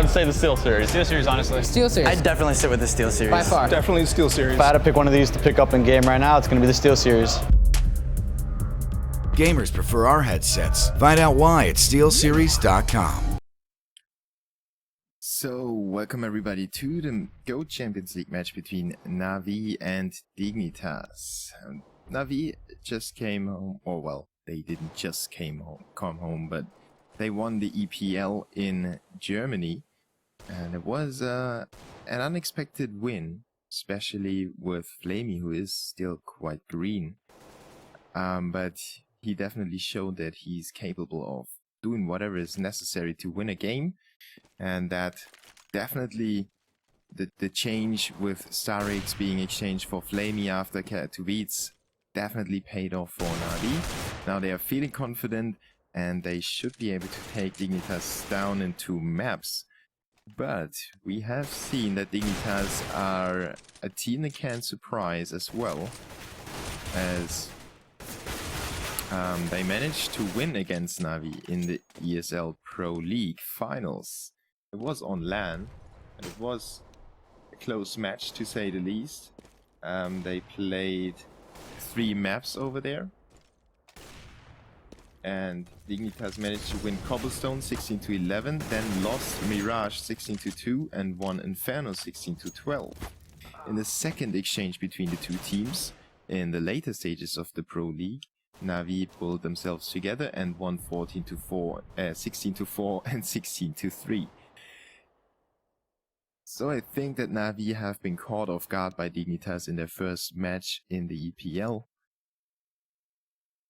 I'd say the Steel Series. Steel Series, honestly. Steel Series. I'd definitely sit with the Steel Series. By far. Definitely Steel Series. If I had to pick one of these to pick up in game right now, it's going to be the Steel Series. Gamers prefer our headsets. Find out why at SteelSeries.com. So, welcome everybody to the Go Champions League match between Na'Vi and Dignitas. Na'Vi just came home, or well, they didn't just come home, but they won the EPL in Germany, and it was an unexpected win, especially with Flamey, who is still quite green. But he definitely showed that he's capable of doing whatever is necessary to win a game, and that definitely the change with star rates being exchanged for Flamey after Katowice definitely paid off for Na'Vi. Now they are feeling confident and they should be able to take Dignitas down in 2 maps. But we have seen that Dignitas are a team that can surprise as well, as they managed to win against Na'Vi in the ESL Pro League finals. It was on LAN, and it was a close match to say the least. They played 3 maps over there, and Dignitas managed to win Cobblestone 16-11, then lost Mirage 16-2 and won Inferno 16-12. In the second exchange between the 2 teams, in the later stages of the Pro League, Na'Vi pulled themselves together and won 16-4 and 16-3. So I think that Na'Vi have been caught off guard by Dignitas in their first match in the EPL,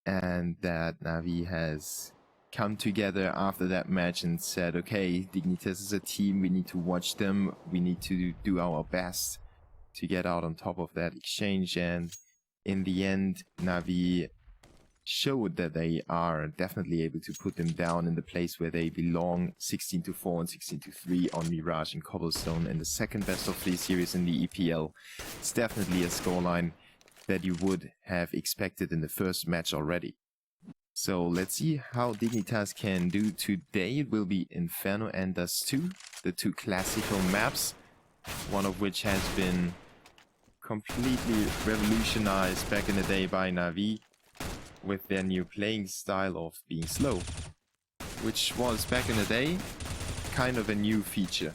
and that Na'Vi has come together after that match and said, okay, Dignitas is a team, we need to watch them, we need to do our best to get out on top of that exchange. And in the end, Na'Vi showed that they are definitely able to put them down in the place where they belong, 16-4 and 16-3 on Mirage and Cobblestone, and the second best of 3 series in the EPL. It's definitely a scoreline that you would have expected in the first match already. So let's see how Dignitas can do today. It will be Inferno and Dust 2, the 2 classical maps, one of which has been completely revolutionized back in the day by Na'Vi, with their new playing style of being slow, which was back in the day kind of a new feature.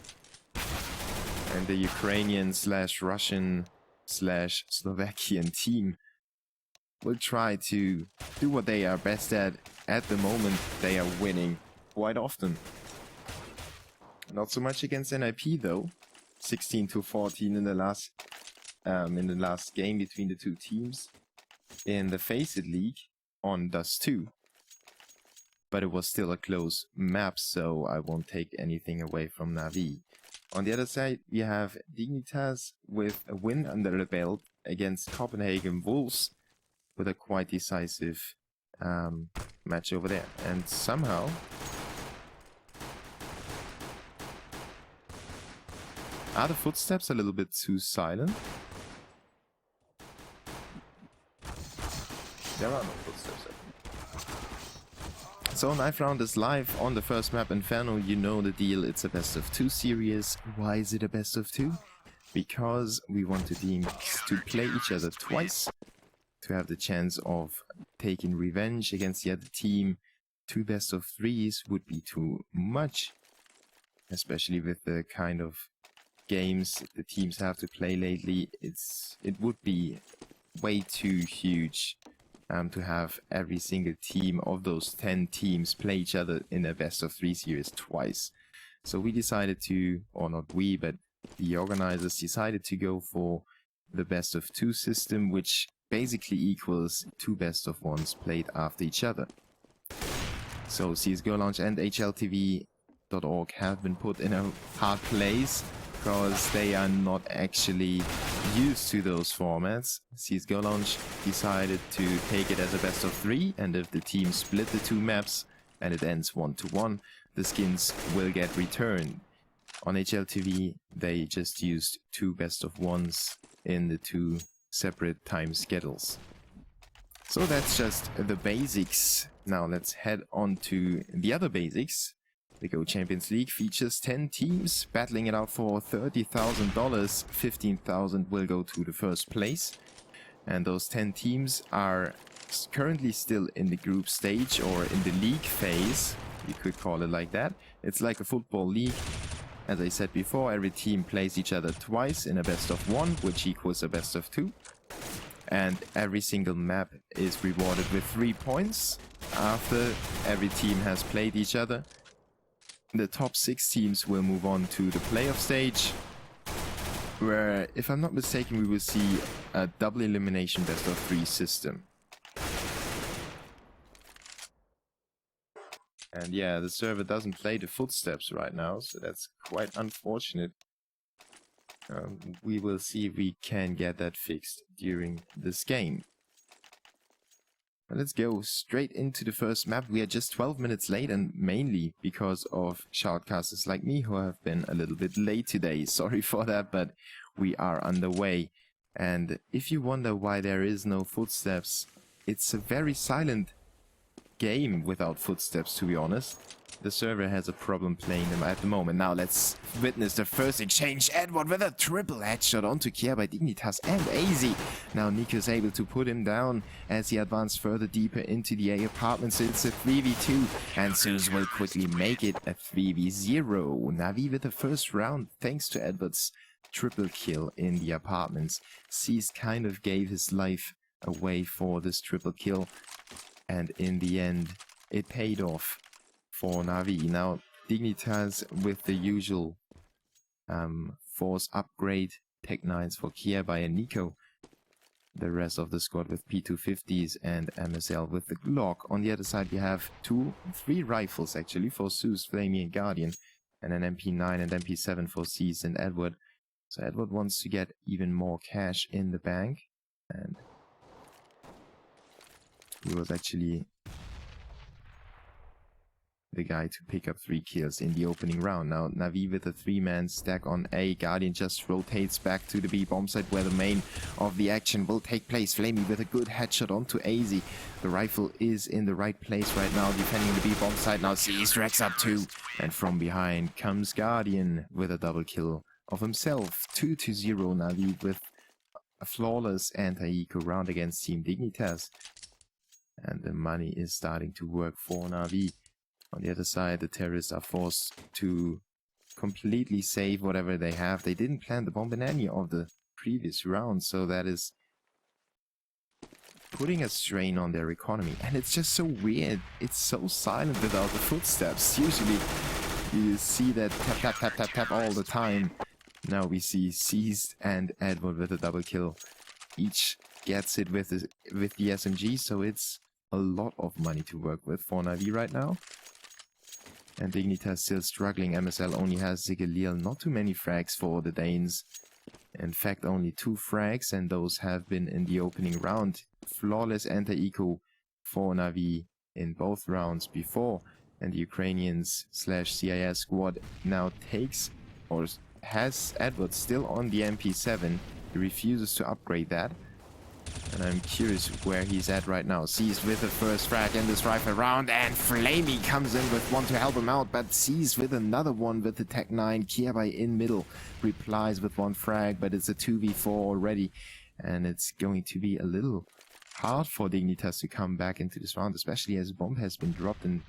And the Ukrainian / Russian / Slovakian team will try to do what they are best at. At the moment, they are winning quite often. Not so much against NIP though. 16-14 in the last game between the 2 teams in the Faceit League on Dust 2. But it was still a close map, so I won't take anything away from Na'Vi. On the other side, we have Dignitas with a win under the belt against Copenhagen Wolves, with a quite decisive match over there. And somehow are the footsteps a little bit too silent? There are no footsteps. So 9th round is live on the first map, Inferno. You know the deal, it's a best of 2 series. Why is it a best of 2? Because we want the teams to play each other twice, to have the chance of taking revenge against the other team. 2 best of 3s would be too much, especially with the kind of games the teams have to play lately. It would be way too huge to have every single team of those 10 teams play each other in a best of 3 series twice. So we decided to, or not we, but the organizers decided to go for the best of 2 system, which basically equals 2 best of 1s played after each other. So CSGO Launch and HLTV.org have been put in a hard place, because they are not actually used to those formats. CSGO Launch decided to take it as a best of 3, and if the team split the 2 maps and it ends 1-1, the skins will get returned. On HLTV, they just used 2 best of 1s in the 2 separate time schedules. So that's just the basics. Now let's head on to the other basics, The Go Champions League features 10 teams battling it out for $30,000. $15,000 will go to the first place. And those 10 teams are currently still in the group stage, or in the league phase. You could call it like that. It's like a football league. As I said before, every team plays each other twice in a best of 1, which equals a best of 2. And every single map is rewarded with 3 points after every team has played each other. The top 6 teams will move on to the playoff stage, where, if I'm not mistaken, we will see a double elimination best of 3 system. And yeah, the server doesn't play the footsteps right now, so that's quite unfortunate. We will see if we can get that fixed during this game. Let's go straight into the first map. We are just 12 minutes late, and mainly because of shoutcasters like me who have been a little bit late today. Sorry for that, but we are underway. And if you wonder why there is no footsteps, it's a very silent game without footsteps, to be honest. The server has a problem playing them at the moment. Now let's witness the first exchange. Edward with a triple headshot onto Kier by Dignitas and AZ. Now Nico is able to put him down as he advances further deeper into the A apartments. It's a 3v2 and Zeus will quickly make it a 3v0. Na'Vi with the first round thanks to Edward's triple kill in the apartments. Cease kind of gave his life away for this triple kill, and in the end it paid off for Na'Vi. Now Dignitas with the usual force upgrade, Tech 9s for Kierby and Nico. The rest of the squad with P250s and MSL with the Glock. On the other side we have 3 rifles actually for Zeus, Flamey and Guardian, and an MP9 and MP7 for Cease and Edward. So Edward wants to get even more cash in the bank, and he was actually the guy to pick up 3 kills in the opening round. Now Na'Vi with a 3-man stack on A. Guardian just rotates back to the B bomb site where the main of the action will take place. Flamey with a good headshot onto AZ. The rifle is in the right place right now, defending the B bomb site. Now Cease racks up 2, and from behind comes Guardian with a double kill of himself. 2-0 Na'Vi with a flawless anti-eco round against Team Dignitas. And the money is starting to work for Na'Vi. On the other side, the terrorists are forced to completely save whatever they have. They didn't plant the bomb in any of the previous rounds, so that is putting a strain on their economy. And it's just so weird. It's so silent without the footsteps. Usually you see that tap, tap, tap, tap, tap all the time. Now we see Cease and Edward with a double kill. Each gets it with the SMG, so it's a lot of money to work with for Na'Vi right now. And Dignitas still struggling. MSL only has Zigalil. Not too many frags for the Danes. In fact, only 2 frags, and those have been in the opening round. Flawless anti-eco for Na'Vi in both rounds before. And the Ukrainians / CIS squad now takes, or has, Edward still on the MP7. He refuses to upgrade that. And I'm curious where he's at right now. Cease with the first frag in this rifle round, and Flamey comes in with one to help him out, but Cease with another one with the Tech 9. Kierby in middle replies with 1 frag, but it's a 2v4 already, and it's going to be a little hard for Dignitas to come back into this round, especially as bomb has been dropped in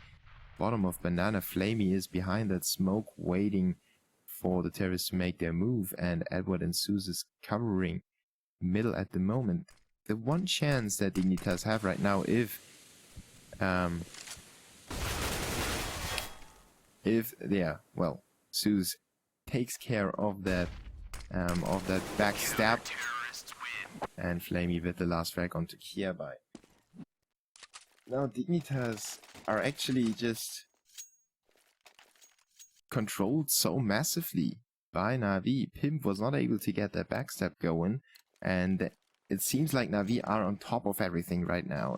bottom of Banana. Flamey is behind that smoke waiting for the terrorists to make their move, and Edward and Zeus is covering middle at the moment. The one chance that Dignitas have right now, if Zeus takes care of that backstab, and Flamey with the last frag onto Kierby. Now Dignitas are actually just controlled so massively by Na'Vi. Pimp was not able to get that backstab going, and it seems like Na'Vi are on top of everything right now.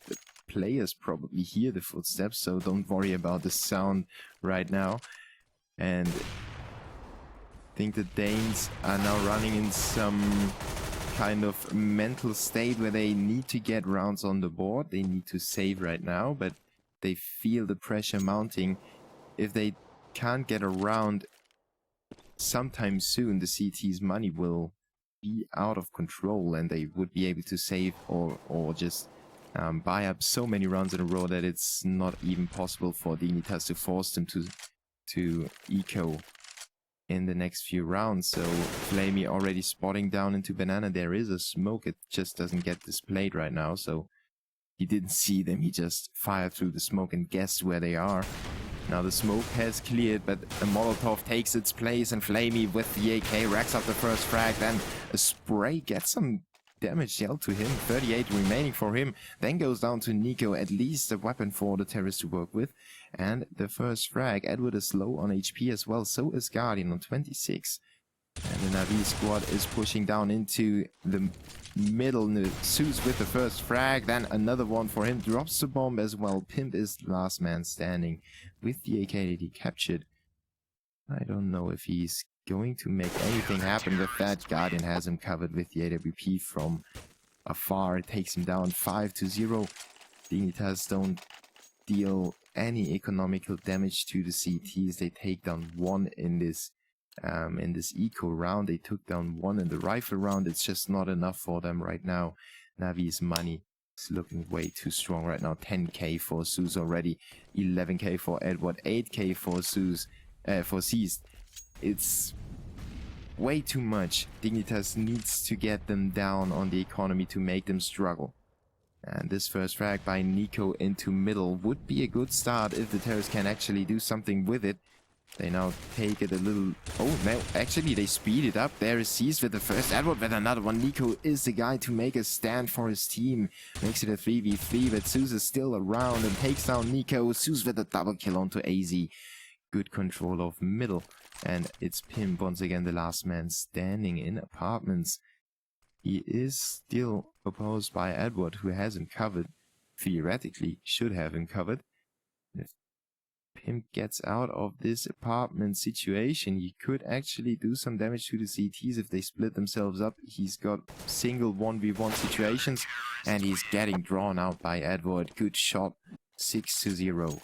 The players probably hear the footsteps, so don't worry about the sound right now. And I think the Danes are now running in some kind of mental state where they need to get rounds on the board. They need to save right now, but they feel the pressure mounting. if they can't get around sometime soon, the CT's money will be out of control, and they would be able to save or just buy up so many rounds in a row that it's not even possible for Dignitas to force them to eco in the next few rounds. So Flamey already spotting down into Banana. There is a smoke, it just doesn't get displayed right now, so he didn't see them, he just fired through the smoke and guessed where they are. Now the smoke has cleared, but a Molotov takes its place, and Flamey with the AK racks up the first frag. Then a spray gets some damage dealt to him, 38 remaining for him. Then goes down to Nico, at least a weapon for the terrorist to work with. And the first frag, Edward is low on HP as well, so is Guardian on 26. And the Navi squad is pushing down into the middle. Zeus with the first frag, then another one for him, drops the bomb as well. Pimp is the last man standing with the AK that he captured. I don't know if he's going to make anything happen with that. Guardian has him covered with the AWP from afar. It takes him down 5-0. Dignitas don't deal any economical damage to the CTs. They take down 1 in this eco round. They took down 1 in the rifle round. It's just not enough for them right now. Navi's money is looking way too strong right now. 10k for Zeus already, 11k for Edward, 8k for Zeus, for Seized. It's way too much. Dignitas needs to get them down on the economy to make them struggle. And this first frag by Nico into middle would be a good start if the terrorists can actually do something with it. They now take it a little... Oh, no, actually they speed it up. There is Seized with the first, Edward with another one. Nico is the guy to make a stand for his team. Makes it a 3v3, but Zeus is still around and takes down Nico. Zeus with a double kill onto AZ. Good control of middle. And it's Pimp once again, the last man standing in apartments. He is still opposed by Edward, who has him covered. Theoretically, should have him covered. If Pimp gets out of this apartment situation, he could actually do some damage to the CTs if they split themselves up. He's got single 1v1 situations, and he's getting drawn out by Edward. Good shot, 6-0.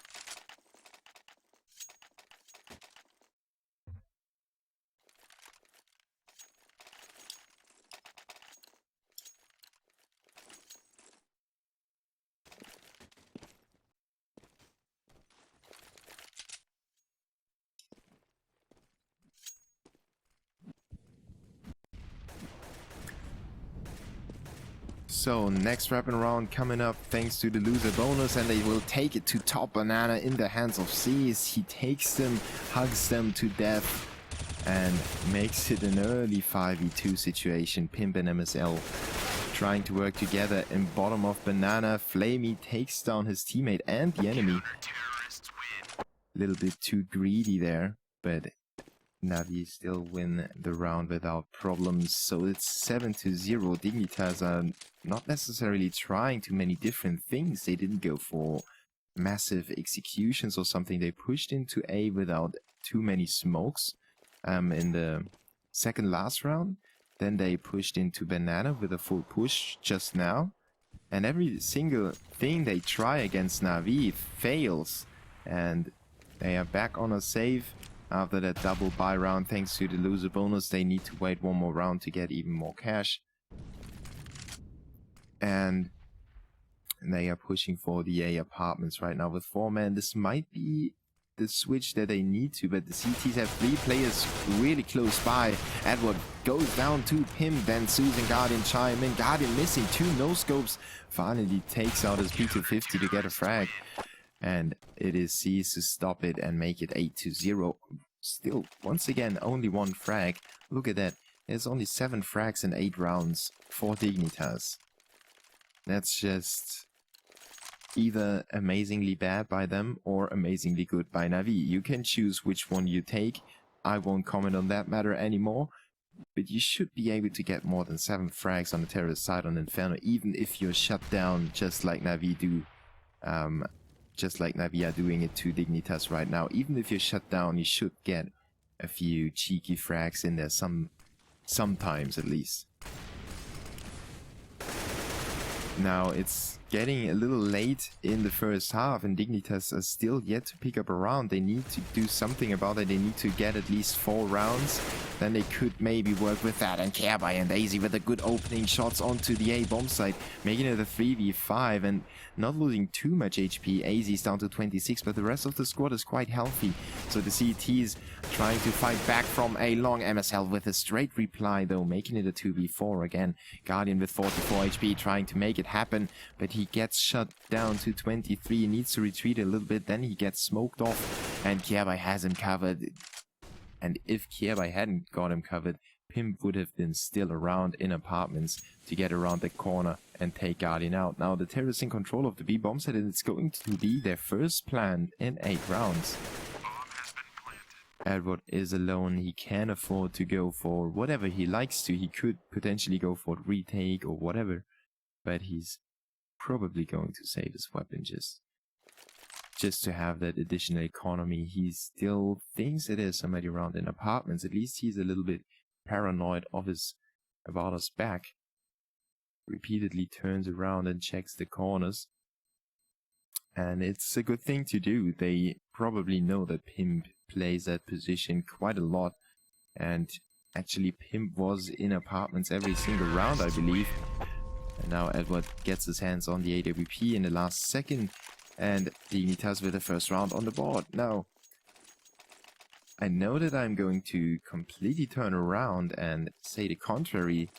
So next weapon round coming up thanks to the loser bonus, and they will take it to top Banana in the hands of Seas. He takes them, hugs them to death, and makes it an early 5v2 situation. Pimp and MSL trying to work together in bottom of Banana. Flamey takes down his teammate and the enemy. A little bit too greedy there, but Navi still win the round without problems. So it's 7-0. Dignitas are not necessarily trying too many different things. They didn't go for massive executions or something. They pushed into A without too many smokes in the second last round. Then they pushed into Banana with a full push just now. And every single thing they try against Navi fails. And they are back on a save. After that double buy round, thanks to the loser bonus, they need to wait one more round to get even more cash. And they are pushing for the A apartments right now with 4 men. This might be the switch that they need to, but the CTs have 3 players really close by. Edward goes down to Pimp, then Zeus and Guardian chime in. Guardian missing 2 no-scopes. Finally takes out his P250 to get a frag. And it is Seized to stop it and make it 8-0. Still, once again, only 1 frag. Look at that. There's only 7 frags in 8 rounds for Dignitas. That's just either amazingly bad by them or amazingly good by Navi. You can choose which one you take. I won't comment on that matter anymore. But you should be able to get more than 7 frags on the terrorist side on Inferno, even if you're shut down just like Navi do. Just like Navi are doing it to Dignitas right now. Even if you're shut down, you should get a few cheeky frags in there, sometimes at least. Now it's getting a little late in the first half, and Dignitas are still yet to pick up a round. They need to do something about it. They need to get at least 4 rounds. Then they could maybe work with that. And Kerby and Easy with a good opening shots onto the A bomb site, making it a 3v5 and not losing too much HP. Easy's down to 26, but the rest of the squad is quite healthy. So the CT's trying to fight back from a long. MSL with a straight reply though, making it a 2v4 again. Guardian with 44 HP trying to make it happen, but he gets shut down to 23. He needs to retreat a little bit, then he gets smoked off, and Kerby has him covered. And if Kerby hadn't got him covered, Pimp would have been still around in apartments to get around the corner and take Guardian out. Now the terrorists in control of the B bomb site, and it's going to be their first plant in 8 rounds. Edward is alone. He can't afford to go for whatever he likes to. He could potentially go for retake or whatever, but he's probably going to save his weapon just to have that additional economy. He still thinks there's somebody around in apartments. At least he's a little bit paranoid about us back. Repeatedly turns around and checks the corners. And it's a good thing to do. They probably know that Pimp plays that position quite a lot. And actually Pimp was in apartments every single round, I believe. And now Edward gets his hands on the AWP in the last second. And Dignitas with the first round on the board. Now, I know that I'm going to completely turn around and say the contrary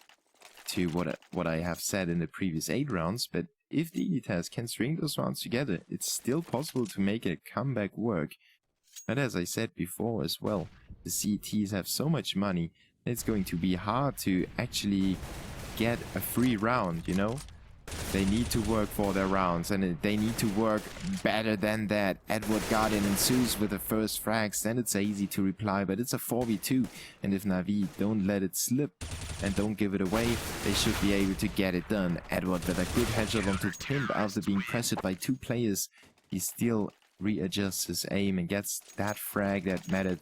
to what I have said in the previous 8 rounds, but if Dignitas can string those rounds together, it's still possible to make a comeback work. But as I said before as well, the CTs have so much money, it's going to be hard to actually get a free round, you know? They need to work for their rounds, and they need to work better than that. Edward, Guardian and Zeus with the first frags, then it's easy to reply, but it's a 4v2, and if Na'Vi don't let it slip and don't give it away, they should be able to get it done. Edward with a good headshot onto Pimp after being pressured by 2 players. He still readjusts his aim and gets that frag that mattered.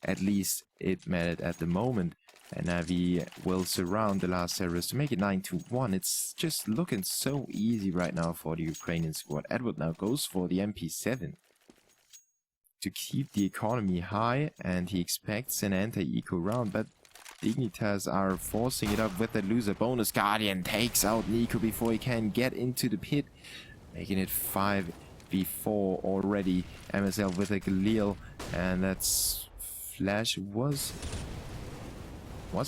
At least it mattered at the moment. And Na'Vi will surround the last terrorist to make it 9-1. It's just looking so easy right now for the Ukrainian squad. Edward now goes for the MP7 to keep the economy high, and he expects an anti-eco round, but Dignitas are forcing it up with the loser bonus. Guardian takes out Nico before he can get into the pit, making it 5v4 already. MSL with a Galil, and that's Flash was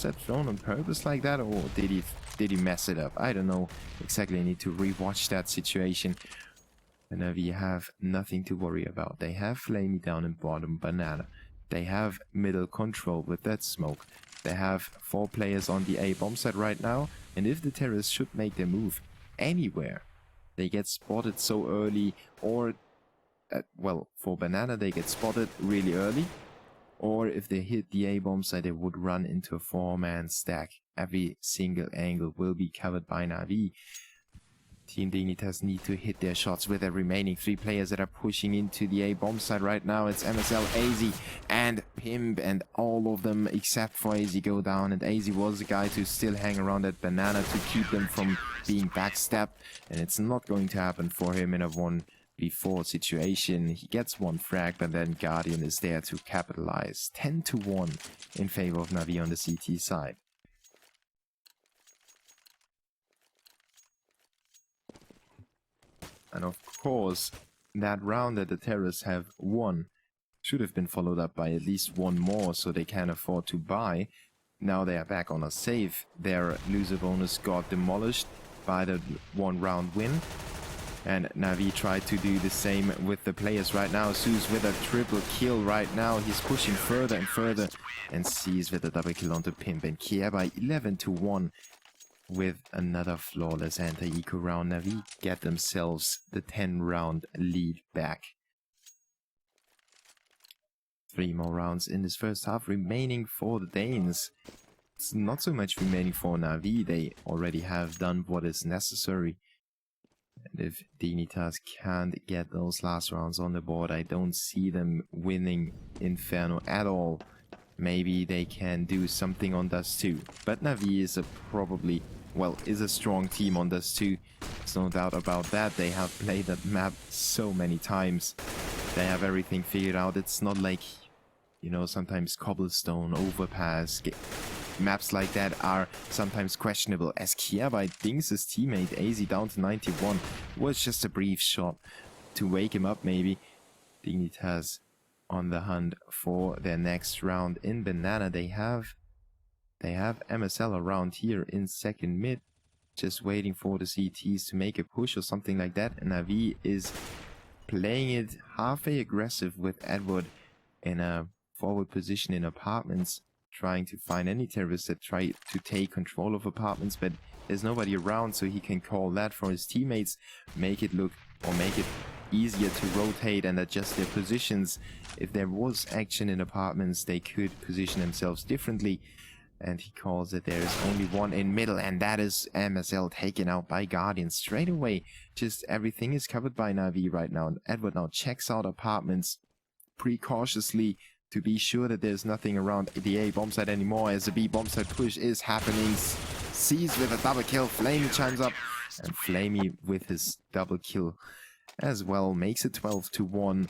that thrown on purpose like that, or did he mess it up? I don't know exactly. I need to rewatch that situation. And Na'Vi have nothing to worry about. They have Flamey down in bottom, Banana. They have middle control with that smoke. They have 4 players on the A bomb site right now, and if the terrorists should make their move anywhere, they get spotted so early, or well, for Banana they get spotted really early. Or if they hit the A-bomb site, they would run into a 4-man stack. Every single angle will be covered by Na'Vi. Team Dignitas need to hit their shots with the remaining 3 players that are pushing into the A-bomb site right now. It's MSL, AZ, and Pimp, and all of them except for AZ go down. And AZ was the guy to still hang around that Banana to keep them from being backstabbed. And it's not going to happen for him in a 1v4 situation. He gets 1 frag, but then Guardian is there to capitalize. 10-1 in favor of Na'Vi on the CT side. And of course, that round that the terrorists have won should have been followed up by at least 1 more, so they can afford to buy. Now they are back on a save. Their loser bonus got demolished by the 1 round win. And Na'Vi tried to do the same with the players right now. Zeus with a triple kill right now. He's pushing further and further. And sees with a double kill onto Pimp. And Kerby 11-1 with another flawless anti-eco round. Na'Vi get themselves the 10-round lead back. 3 more rounds in this first half remaining for the Danes. It's not so much remaining for Na'Vi. They already have done what is necessary. And if Dignitas can't get those last rounds on the board, I don't see them winning Inferno at all. Maybe they can do something on Dust 2. But Na'Vi is a strong team on Dust 2. There's no doubt about that. They have played that map so many times. They have everything figured out. It's not like, you know, sometimes cobblestone, overpass, maps like that are sometimes questionable. As Kierby dings his teammate AZ down to 91, was just a brief shot to wake him up maybe. Dignitas on the hunt for their next round in Banana. They have MSL around here in second mid, just waiting for the CTs to make a push or something like that. And Navi is playing it halfway aggressive with Edward in a forward position in apartments, trying to find any terrorists that try to take control of apartments, but there's nobody around, so he can call that for his teammates, make it easier to rotate and adjust their positions. If there was action in apartments, they could position themselves differently. And he calls that there is only one in middle, and that is MSL taken out by Guardian straight away. Just everything is covered by Navi right now. And Edward now checks out apartments precautiously to be sure that there's nothing around the A bomb site anymore, as the B bomb site push is happening. Sees with a double kill. Flamey chimes up, and Flamey with his double kill as well makes it 12-1.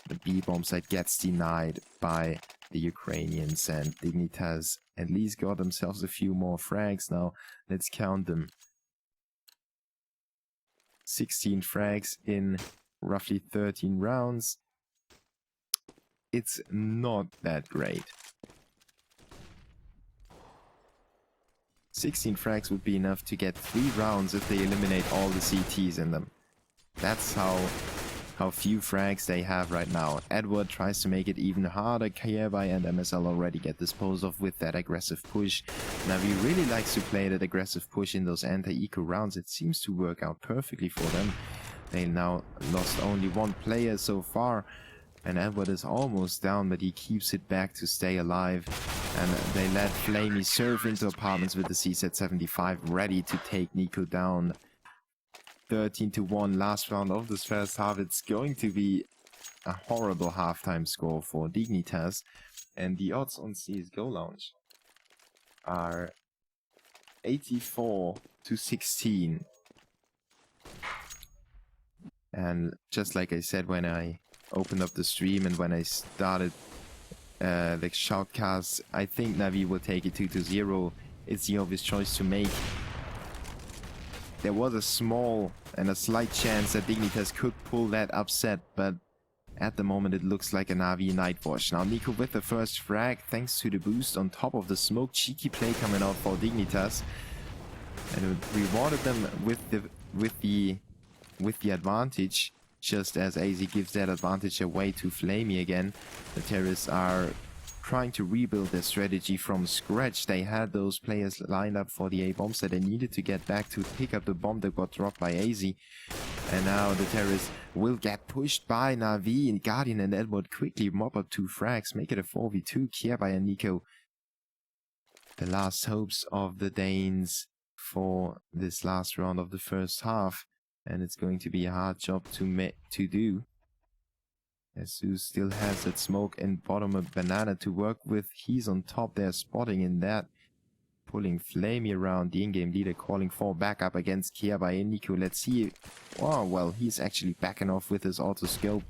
The B bomb site gets denied by the Ukrainians, and Dignitas at least got themselves a few more frags now. Let's count them. 16 frags in roughly 13 rounds. It's not that great. 16 frags would be enough to get 3 rounds if they eliminate all the CTs in them. That's how few frags they have right now. Edward tries to make it even harder. Kierby and MSL already get disposed of with that aggressive push. Navi really likes to play that aggressive push in those anti-eco rounds. It seems to work out perfectly for them. They now lost only one player so far, and Edward is almost down, but he keeps it back to stay alive. And they let Flamey surf into apartments with the CZ-75 ready to take Nico down. 13-1 last round of this first half. It's going to be a horrible halftime score for Dignitas, and the odds on CSGO launch are 84-16. And just like I said when I opened up the stream and when I started the shoutcast, I think Navi will take it 2-0. It's the obvious choice to make. There was a small and a slight chance that Dignitas could pull that upset, but at the moment it looks like a Navi Nightwatch. Now Nico with the first frag, thanks to the boost on top of the smoke. Cheeky play coming out for Dignitas, and it rewarded them with the advantage. Just as AZ gives that advantage away to Flamey again, the terrorists are trying to rebuild their strategy from scratch. They had those players lined up for the A bombs that they needed to get back to pick up the bomb that got dropped by AZ. And now the terrorists will get pushed by Navi, and Guardian and Edward quickly mop up 2 frags, make it a 4v2. Kierby and Nico, the last hopes of the Danes for this last round of the first half. And it's going to be a hard job to do. Jesus still has that smoke and bottom of Banana to work with. He's on top there, spotting in that. Pulling Flamey around, the in-game leader calling for backup against Kierby and Nico. Let's see. Oh, well, he's actually backing off with his auto-scope.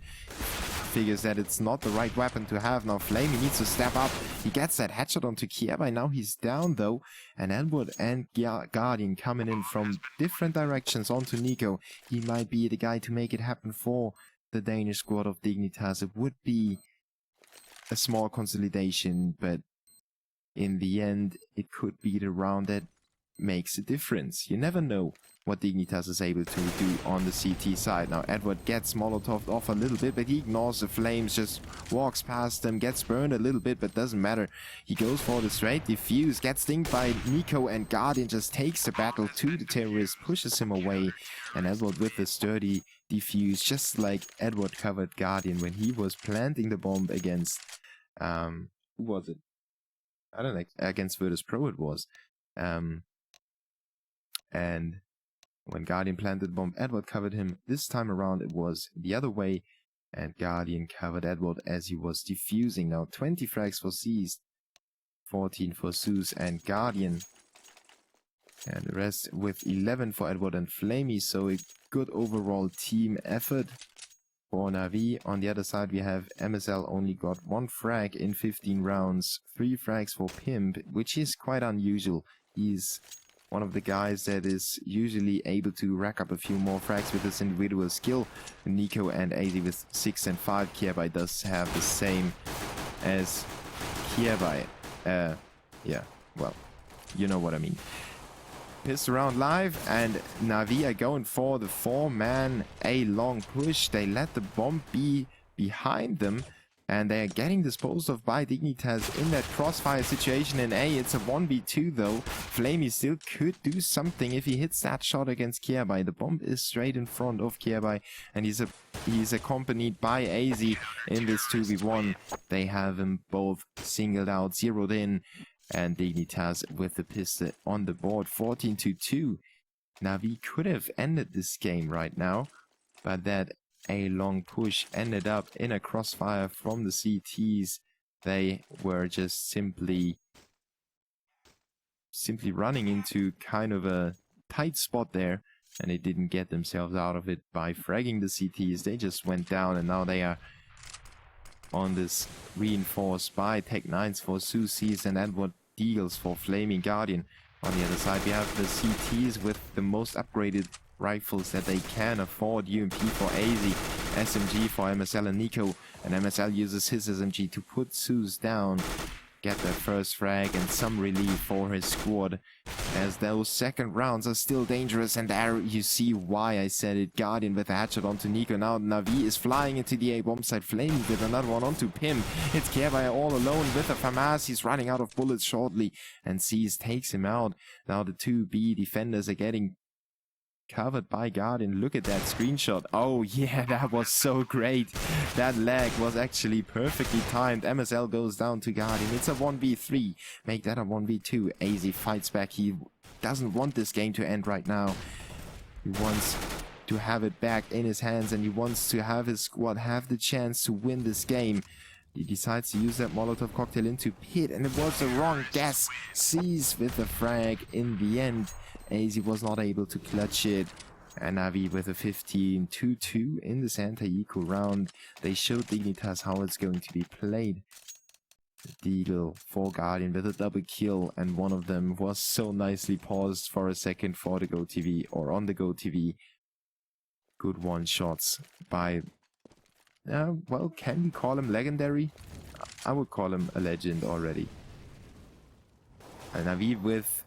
Figures that it's not the right weapon to have. Now Flamey needs to step up. He gets that headshot onto Kierby. Now he's down though. And Edward and Guardian coming in from different directions onto Nico. He might be the guy to make it happen for the Danish squad of Dignitas. It would be a small consolidation, but in the end, it could be the round that makes a difference. You never know what Dignitas is able to do on the CT side. Now Edward gets Molotov off a little bit, but he ignores the flames, just walks past them, gets burned a little bit, but doesn't matter. He goes for the straight defuse, gets dinged by Nico, and Guardian just takes the battle to the terrorist, pushes him away, and Edward with the sturdy defuse, just like Edward covered Guardian when he was planting the bomb against, who was it? I don't know, against Virtus Pro it was. And when Guardian planted the bomb, Edward covered him. This time around it was the other way, and Guardian covered Edward as he was defusing. Now 20 frags for Seized, 14 for Zeus, and Guardian And the rest with 11 for Edward and Flamey, so a good overall team effort for Na'Vi. On the other side, we have MSL only got 1 frag in 15 rounds, 3 frags for Pimp, which is quite unusual. He's one of the guys that is usually able to rack up a few more frags with his individual skill. Nico and AZ with 6 and 5. Kierbai does have the same as Kierbai. Yeah, well, you know what I mean. Pissed around live, and Na'Vi are going for the 4-man A-long push. They let the bomb be behind them, and they are getting disposed of by Dignitas in that crossfire situation in A. It's a 1v2 though. Flamey still could do something if he hits that shot against Kierbai. The bomb is straight in front of Kierbai, and he's accompanied by AZ in this 2v1. They have him both singled out, zeroed in, and Dignitas with the pistol on the board. 14-2. Na'Vi could have ended this game right now, but that A-long push ended up in a crossfire from the CTs. They were just simply running into kind of a tight spot there, and they didn't get themselves out of it by fragging the CTs. They just went down, and now they are on this reinforced by Tech9s for Susis and Edward Deagles for Flaming Guardian. On the other side, we have the CTs with the most upgraded rifles that they can afford. UMP for AZ, SMG for MSL and Nico, and MSL uses his SMG to put Sus down, get their first frag and some relief for his squad, as those second rounds are still dangerous. And there you see why I said it. Guardian with a headshot onto Nico. Now Na'Vi is flying into the A bomb site. Flame with another one onto Pim. It's Kierbai all alone with a FAMAS. He's running out of bullets shortly, and Seas takes him out. Now the 2B defenders are getting covered by Guardian. Look at that screenshot. Oh yeah, that was so great. That lag was actually perfectly timed. MSL goes down to Guardian. It's a 1v3. Make that a 1v2. AZ fights back. He doesn't want this game to end right now. He wants to have it back in his hands, and he wants to have his squad have the chance to win this game. He decides to use that Molotov cocktail into pit, and it was the wrong guess. Sees with the frag in the end. AZ was not able to clutch it. And Na'Vi with a 15-2 in the Santa Eco round. They showed Dignitas how it's going to be played. Deagle for Guardian with a double kill, and one of them was so nicely paused for a second for the GoTV, or on the GoTV. Good one-shots by... well, can we call him legendary? I would call him a legend already. And Na'Vi with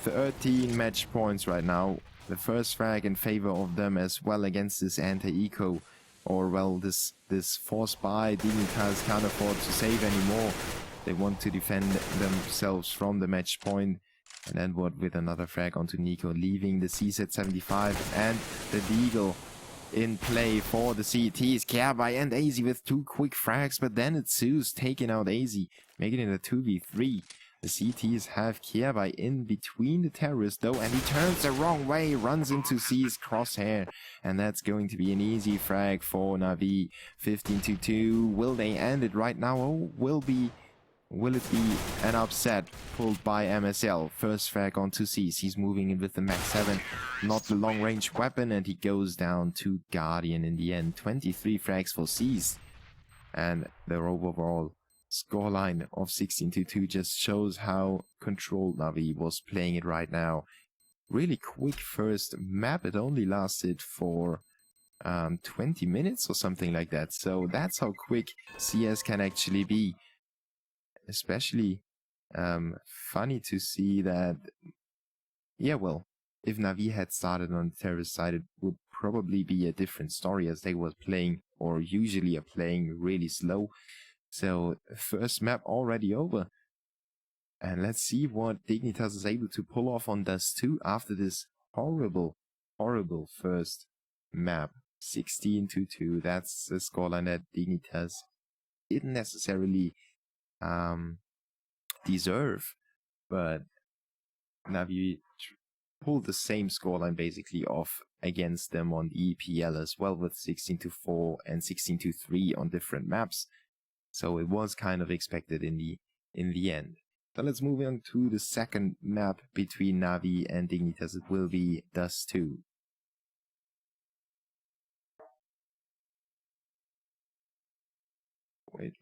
13 match points right now. The first frag in favor of them as well against this anti-eco. Or, well, this force buy Dignitas can't afford to save anymore. They want to defend themselves from the match point. And Edward with another frag onto Nico, leaving the C's at 75. And the Deagle in play for the CTs. Kierbai and AZ with 2 quick frags, but then it's Zeus taking out AZ, making it a 2v3. The CTs have Kierbai in between the terrorists though, and he turns the wrong way, runs into C's crosshair, and that's going to be an easy frag for Na'Vi. 15-2. Will they end it right now? Oh, will it be an upset pulled by MSL? First frag onto C's. He's moving in with the Max 7, not the long range weapon, and he goes down to Guardian in the end. 23 frags for C's, and their overall scoreline of 16-2 just shows how controlled Na'Vi was playing it right now. Really quick first map. It only lasted for 20 minutes or something like that. So that's how quick CS can actually be. Especially funny to see that, yeah, well, if Na'Vi had started on the terrorist side, it would probably be a different story, as they were playing, or usually are playing, really slow. So, first map already over. And let's see what Dignitas is able to pull off on Dust 2 after this horrible first map. 16-2. That's the scoreline that Dignitas didn't necessarily deserve, but Na'Vi pulled the same scoreline basically off against them on the EPL as well, with 16-4 and 16-3 on different maps. So it was kind of expected in the end. Then let's move on to the second map between Navi and Dignitas. It will be Dust 2. Wait.